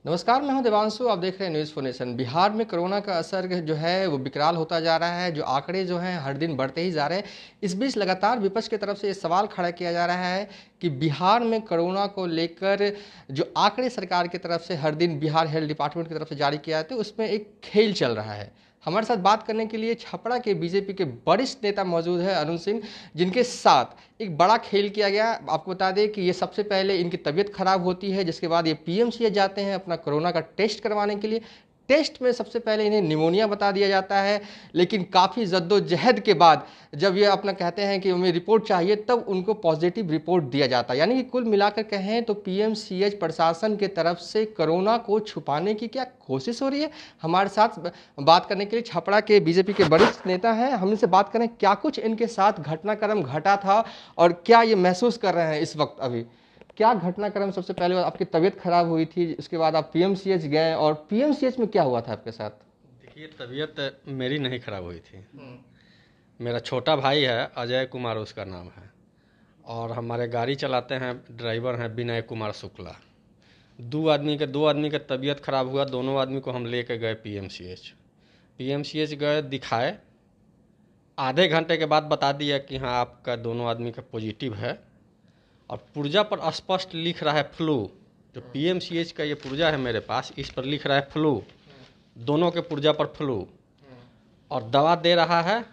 नमस्कार, मैं हूं देवांशु। आप देख रहे हैं न्यूज़ फॉर नेशन। बिहार में कोरोना का असर जो है वो विकराल होता जा रहा है। जो आंकड़े जो हैं हर दिन बढ़ते ही जा रहे हैं। इस बीच लगातार विपक्ष की तरफ से ये सवाल खड़ा किया जा रहा है कि बिहार में कोरोना को लेकर जो आंकड़े सरकार की तरफ से हर दिन बिहार हेल्थ डिपार्टमेंट की तरफ से जारी किया जाते हैं उसमें एक खेल चल रहा है। हमारे साथ बात करने के लिए छपरा के बीजेपी के वरिष्ठ नेता मौजूद है अरुण सिंह, जिनके साथ एक बड़ा खेल किया गया। आपको बता दें कि ये सबसे पहले इनकी तबीयत खराब होती है, जिसके बाद ये पीएमसीएच जाते हैं अपना कोरोना का टेस्ट करवाने के लिए। टेस्ट में सबसे पहले इन्हें निमोनिया बता दिया जाता है, लेकिन काफ़ी जद्दोजहद के बाद जब ये अपना कहते हैं कि हमें रिपोर्ट चाहिए, तब उनको पॉजिटिव रिपोर्ट दिया जाता है। यानी कि कुल मिलाकर कहें तो पीएमसीएच प्रशासन की तरफ से कोरोना को छुपाने की क्या कोशिश हो रही है। हमारे साथ बात करने के लिए छपरा के बीजेपी के वरिष्ठ नेता हैं। हम इनसे बात करें क्या कुछ इनके साथ घटनाक्रम घटा था और क्या ये महसूस कर रहे हैं इस वक्त। अभी क्या घटनाक्रम, सबसे पहले आपकी तबीयत खराब हुई थी, उसके बाद आप पीएमसीएच गए और पीएमसीएच में क्या हुआ था आपके साथ? देखिए, तबीयत मेरी नहीं खराब हुई थी। मेरा छोटा भाई है, अजय कुमार उसका नाम है, और हमारे गाड़ी चलाते हैं ड्राइवर हैं विनय कुमार शुक्ला। दो आदमी का तबीयत खराब हुआ। दोनों आदमी को हम लेके गए पीएमसीएच गए, दिखाए। आधे घंटे के बाद बता दिया कि हाँ, आपका दोनों आदमी का पॉजिटिव है। और पुर्जा पर स्पष्ट लिख रहा है फ्लू। जो पीएमसीएच का ये पुर्जा है मेरे पास, इस पर लिख रहा है फ्लू। दोनों के पुर्जा पर फ्लू, और दवा दे रहा है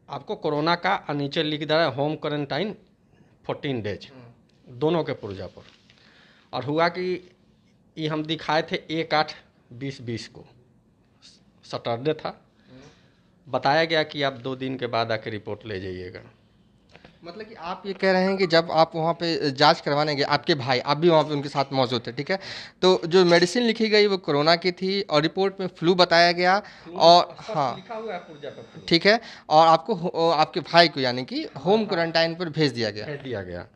आपको कोरोना का, और नीचे लिख दे रहा है होम क्वारंटाइन 14 डेज, दोनों के पुर्जा पर। और हुआ कि ये हम दिखाए थे 1/8/2020 को, सैटरडे था। बताया गया कि आप 2 दिन के बाद आके रिपोर्ट ले जाइएगा। मतलब कि आप ये कह रहे हैं कि जब आप वहाँ पे जांच करवाने गए, आपके भाई, आप भी वहाँ पे उनके साथ मौजूद थे, ठीक है? तो जो मेडिसिन लिखी गई वो कोरोना की थी और रिपोर्ट में फ्लू बताया गया। और हाँ, लिखा हुआ है पुर्जा पर फ्लू। ठीक है। और आपके भाई को यानी कि होम क्वारंटाइन पर भेज दिया गया। भेज दिया गया।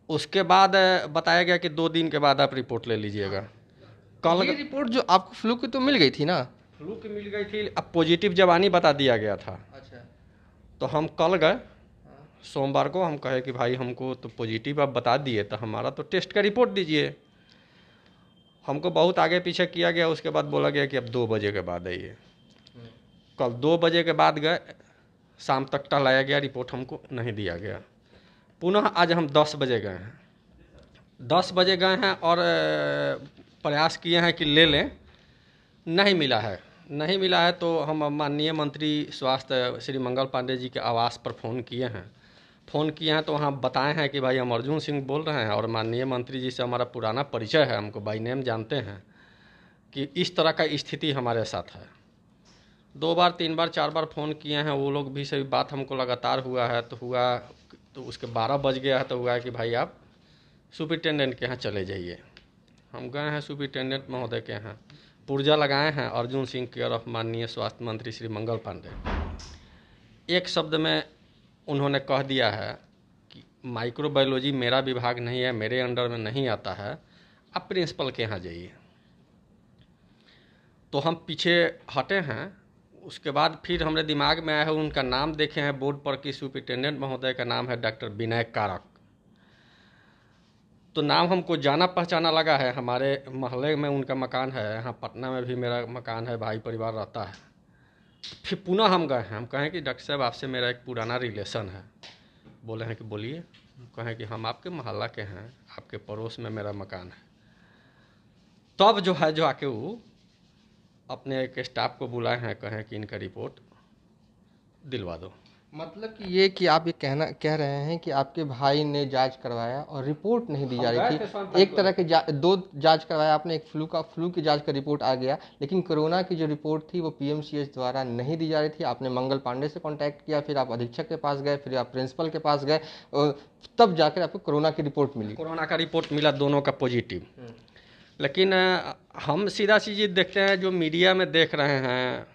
उसके बाद बताया गया कि 2 दिन के बाद आप रिपोर्ट ले लीजिएगा। कल ये रिपोर्ट जो आपको फ्लू की तो मिल गई थी ना? फ्लू की मिल गई थी, अब पॉजिटिव जवानी बता दिया गया था। अच्छा। तो हम कल गए, सोमवार को। हम कहे कि भाई हमको तो पॉजिटिव आप बता दिए, तो हमारा तो टेस्ट का रिपोर्ट दीजिए। हमको बहुत आगे पीछे किया गया। उसके बाद बोला गया कि अब 2 बजे के बाद आइए। कल 2 बजे के बाद गए, शाम तक टलाया गया, रिपोर्ट हमको नहीं दिया गया। पुनः आज हम 10 बजे गए हैं। 10 बजे गए हैं और प्रयास किए हैं कि ले लें, नहीं मिला है। नहीं मिला है तो हम माननीय मंत्री स्वास्थ्य श्री मंगल पांडे जी के आवास पर फ़ोन किए हैं तो वहाँ बताए हैं कि भाई हम अर्जुन सिंह बोल रहे हैं, और माननीय मंत्री जी से हमारा पुराना परिचय है, हमको बाई नेम जानते हैं कि इस तरह का स्थिति हमारे साथ है। 2 बार 3 बार 4 बार फ़ोन किए हैं, वो लोग भी सभी बात हमको लगातार हुआ है। तो उसके 12 बज गया है, तो हुआ है कि भाई आप सुपरिटेंडेंट के यहाँ चले जाइए। हम गए हैं सुपरिटेंडेंट महोदय के यहाँ, पुर्जा लगाए हैं अर्जुन सिंह केयर ऑफ माननीय स्वास्थ्य मंत्री श्री मंगल पांडे। एक शब्द में उन्होंने कह दिया है कि माइक्रोबायोलॉजी मेरा विभाग नहीं है, मेरे अंडर में नहीं आता है, आप प्रिंसिपल के यहाँ जाइए। तो हम पीछे हटे हैं। उसके बाद फिर हमारे दिमाग में आया है, उनका नाम देखे हैं बोर्ड पर कि सुपरिटेंडेंट महोदय का नाम है डॉक्टर विनय कारक। तो नाम हमको जाना पहचाना लगा है। हमारे मोहल्ले में उनका मकान है, यहाँ पटना में भी मेरा मकान है, भाई परिवार रहता है। फिर पुनः हम गए हैं, हम कहें कि डॉक्टर साहब आपसे मेरा एक पुराना रिलेशन है। बोले हैं कि बोलिए। कहें कि हम आपके मोहल्ला के हैं, आपके पड़ोस में मेरा मकान है। तब जो है जो आके वो अपने एक स्टाफ को बुलाए हैं, कहें कि इनका रिपोर्ट दिलवा दो। मतलब कि ये कि आप ये कह रहे हैं कि आपके भाई ने जांच करवाया और रिपोर्ट नहीं दी जा रही थी। एक तरह के दो जांच करवाया आपने, एक फ्लू की जांच का रिपोर्ट आ गया, लेकिन कोरोना की जो रिपोर्ट थी वो पीएमसीएच द्वारा नहीं दी जा रही थी। आपने मंगल पांडे से कांटेक्ट किया, फिर आप अधीक्षक के पास गए, फिर आप प्रिंसिपल के पास गए, तब जाकर आपको कोरोना की रिपोर्ट मिली। कोरोना का रिपोर्ट मिला, दोनों का पॉजिटिव। लेकिन हम सीधा चीज़ देखते हैं, जो मीडिया में देख रहे हैं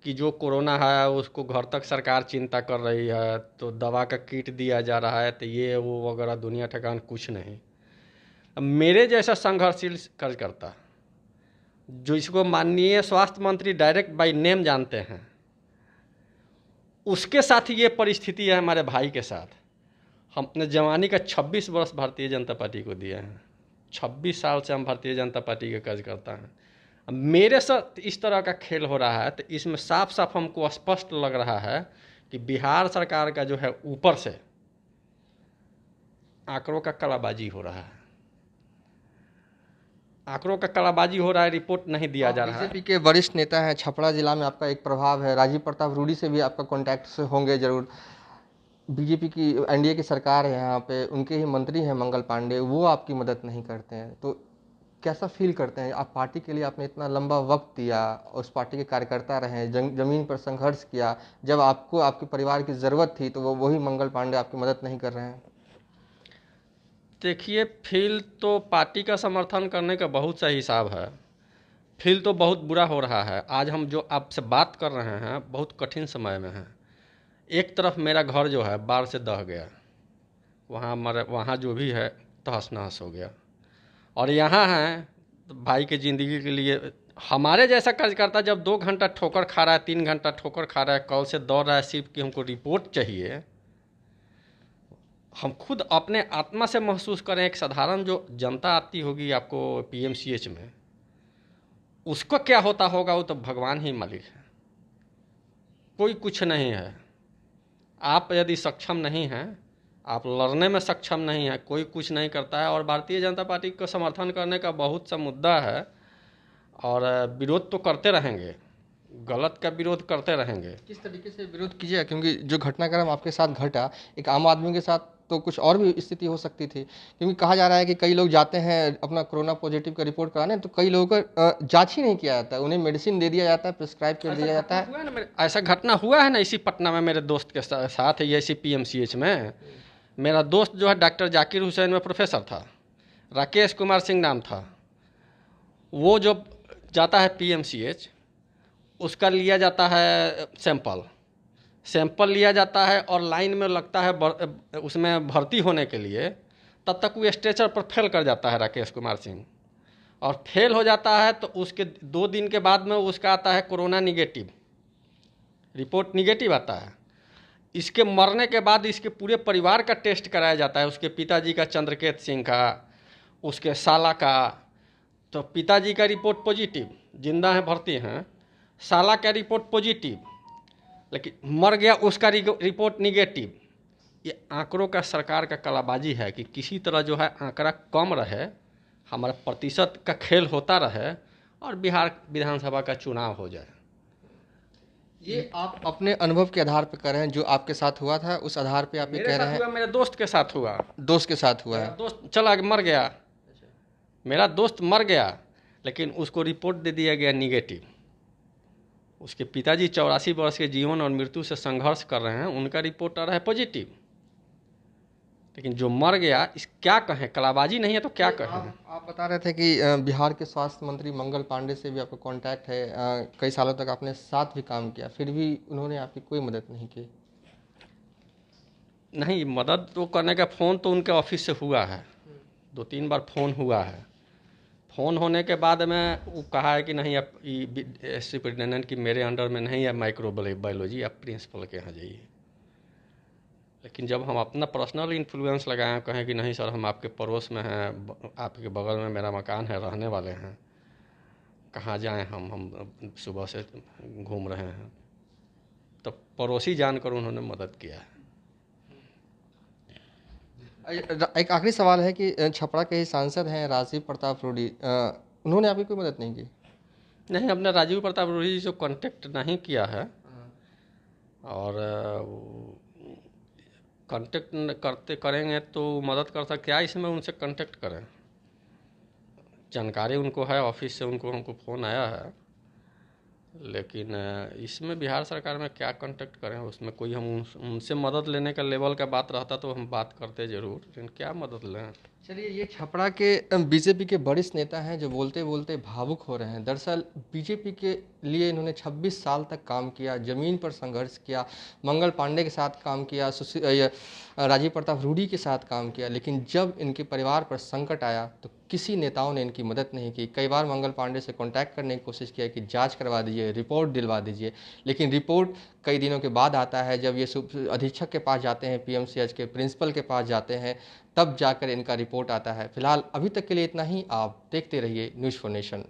कि जो कोरोना है उसको घर तक सरकार चिंता कर रही है, तो दवा का किट दिया जा रहा है, तो ये वो वगैरह दुनिया ठिकान कुछ नहीं। अब मेरे जैसा संघर्षशील कार्यकर्ता, जो इसको माननीय स्वास्थ्य मंत्री डायरेक्ट बाय नेम जानते हैं, उसके साथ ये परिस्थिति है हमारे भाई के साथ। हम अपने जवानी का 26 वर्ष भारतीय जनता पार्टी को दिए हैं। 26 साल से हम भारतीय जनता पार्टी के कार्यकर्ता हैं। अब मेरे साथ इस तरह का खेल हो रहा है तो इसमें साफ साफ हमको स्पष्ट लग रहा है कि बिहार सरकार का जो है ऊपर से आंकड़ों का कलाबाजी हो रहा है। आंकड़ों का कलाबाजी हो रहा है, रिपोर्ट नहीं दिया जा रहा है। बीजेपी के वरिष्ठ नेता हैं, छपरा जिला में आपका एक प्रभाव है, राजीव प्रताप रूडी से भी आपका कॉन्टैक्ट से होंगे जरूर। बीजेपी की एनडीए की सरकार है यहाँ पे, उनके ही मंत्री हैं मंगल पांडे, वो आपकी मदद नहीं करते हैं, तो कैसा फील करते हैं आप? पार्टी के लिए आपने इतना लंबा वक्त दिया, उस पार्टी के कार्यकर्ता रहे, जमीन पर संघर्ष किया, जब आपको आपके परिवार की ज़रूरत थी तो वो वही मंगल पांडे आपकी मदद नहीं कर रहे हैं। देखिए, फील तो पार्टी का समर्थन करने का बहुत सा हिसाब है। फील तो बहुत बुरा हो रहा है। आज हम जो आपसे बात कर रहे हैं बहुत कठिन समय में हैं। एक तरफ मेरा घर जो है बाढ़ से दह गया, वहाँ जो भी है तहस नहस हो गया, और यहाँ है तो भाई की ज़िंदगी के लिए हमारे जैसा कार्यकर्ता जब 2 घंटा ठोकर खा रहा है, 3 घंटा ठोकर खा रहा है, कल से दौड़ रहा है सिर्फ कि हमको रिपोर्ट चाहिए। हम खुद अपने आत्मा से महसूस करें, एक साधारण जो जनता आती होगी आपको पीएमसीएच में, उसको क्या होता होगा वो तो भगवान ही मालिक है। कोई कुछ नहीं है। आप यदि सक्षम नहीं हैं, आप लड़ने में सक्षम नहीं है, कोई कुछ नहीं करता है। और भारतीय जनता पार्टी को समर्थन करने का बहुत सा मुद्दा है और विरोध तो करते रहेंगे, गलत का विरोध करते रहेंगे। किस तरीके से विरोध कीजिए, क्योंकि जो घटनाक्रम आपके साथ घटा, एक आम आदमी के साथ तो कुछ और भी स्थिति हो सकती थी, क्योंकि कहा जा रहा है कि कई लोग जाते हैं अपना कोरोना पॉजिटिव का रिपोर्ट कराने, तो कई लोगों का जांच ही नहीं किया जाता है, उन्हें मेडिसिन दे दिया जाता है, प्रिस्क्राइब कर दिया जाता है। ऐसा घटना हुआ है ना इसी पटना में, मेरे दोस्त के साथ है, इसी पीएमसीएच में। मेरा दोस्त जो है डॉक्टर जाकिर हुसैन में प्रोफेसर था, राकेश कुमार सिंह नाम था। वो जो जाता है पीएमसीएच, उसका लिया जाता है सैंपल लिया जाता है और लाइन में लगता है उसमें भर्ती होने के लिए। तब तक वो स्ट्रेचर पर फेल कर जाता है राकेश कुमार सिंह, और फेल हो जाता है तो उसके 2 दिन के बाद में उसका आता है कोरोना निगेटिव रिपोर्ट, निगेटिव आता है। इसके मरने के बाद इसके पूरे परिवार का टेस्ट कराया जाता है, उसके पिताजी का चंद्रकेत सिंह का, उसके साला का। तो पिताजी का रिपोर्ट पॉजिटिव, जिंदा है भर्ती हैं, साला का रिपोर्ट पॉजिटिव, लेकिन मर गया उसका रिपोर्ट निगेटिव। ये आंकड़ों का सरकार का कलाबाजी है कि किसी तरह जो है आंकड़ा कम रहे, हमारा प्रतिशत का खेल होता रहे और बिहार विधानसभा का चुनाव हो जाए। ये आप अपने अनुभव के आधार पर कर रहे हैं, जो आपके साथ हुआ था उस आधार पे आप ये कह रहे हैं? मेरे दोस्त के साथ हुआ। दोस्त के साथ हुआ है? दोस्त चला मर गया, मेरा दोस्त मर गया, लेकिन उसको रिपोर्ट दे दिया गया निगेटिव। उसके पिताजी 84 वर्ष के जीवन और मृत्यु से संघर्ष कर रहे हैं, उनका रिपोर्ट आ रहा है पॉजिटिव। लेकिन जो मर गया, इस क्या कहें, कलाबाजी नहीं है तो क्या कहें। आप बता रहे थे कि बिहार के स्वास्थ्य मंत्री मंगल पांडे से भी आपका कांटेक्ट है, कई सालों तक आपने साथ भी काम किया, फिर भी उन्होंने आपकी कोई मदद नहीं की? नहीं, मदद तो करने का फ़ोन तो उनके ऑफिस से हुआ है, 2-3 बार फ़ोन हुआ है। फ़ोन होने के बाद में वो कहा है कि नहीं, आप सुपरिटेंडेंट की मेरे अंडर में नहीं है माइक्रोबायोलॉजी, आप प्रिंसिपल के यहाँ जाइए। लेकिन जब हम अपना पर्सनल इन्फ्लुएंस लगाएं, कहें कि नहीं सर हम आपके पड़ोस में हैं, आपके बगल में मेरा मकान है, रहने वाले हैं, कहाँ जाएं हम सुबह से घूम रहे हैं, तो पड़ोसी जानकर उन्होंने मदद किया है। एक आखिरी सवाल है कि छपरा के ही सांसद हैं राजीव प्रताप रूडी, उन्होंने आपकी कोई मदद नहीं की? नहीं, हमने राजीव प्रताप रूडी जी से कांटेक्ट नहीं किया है, और कांटेक्ट करेंगे तो मदद कर सकते, क्या इसमें उनसे कांटेक्ट करें? जानकारी उनको है, ऑफिस से हमको फ़ोन आया है, लेकिन इसमें बिहार सरकार में क्या कांटेक्ट करें? उसमें कोई हम उनसे मदद लेने का लेवल का बात रहता तो हम बात करते ज़रूर, लेकिन क्या मदद लें। चलिए, ये छपरा के बीजेपी के वरिष्ठ नेता हैं जो बोलते बोलते भावुक हो रहे हैं। दरअसल बीजेपी के लिए इन्होंने 26 साल तक काम किया, ज़मीन पर संघर्ष किया, मंगल पांडे के साथ काम किया, राजीव प्रताप रूडी के साथ काम किया, लेकिन जब इनके परिवार पर संकट आया तो किसी नेताओं ने इनकी मदद नहीं की। कई बार मंगल पांडे से कांटेक्ट करने की कोशिश किया कि जांच करवा दीजिए, रिपोर्ट दिलवा दीजिए, लेकिन रिपोर्ट कई दिनों के बाद आता है। जब ये अधीक्षक के पास जाते हैं, पीएमसीएच के प्रिंसिपल के पास जाते हैं, तब जाकर इनका रिपोर्ट आता है। फिलहाल अभी तक के लिए इतना ही। आप देखते रहिए न्यूज़ फॉर नेशन।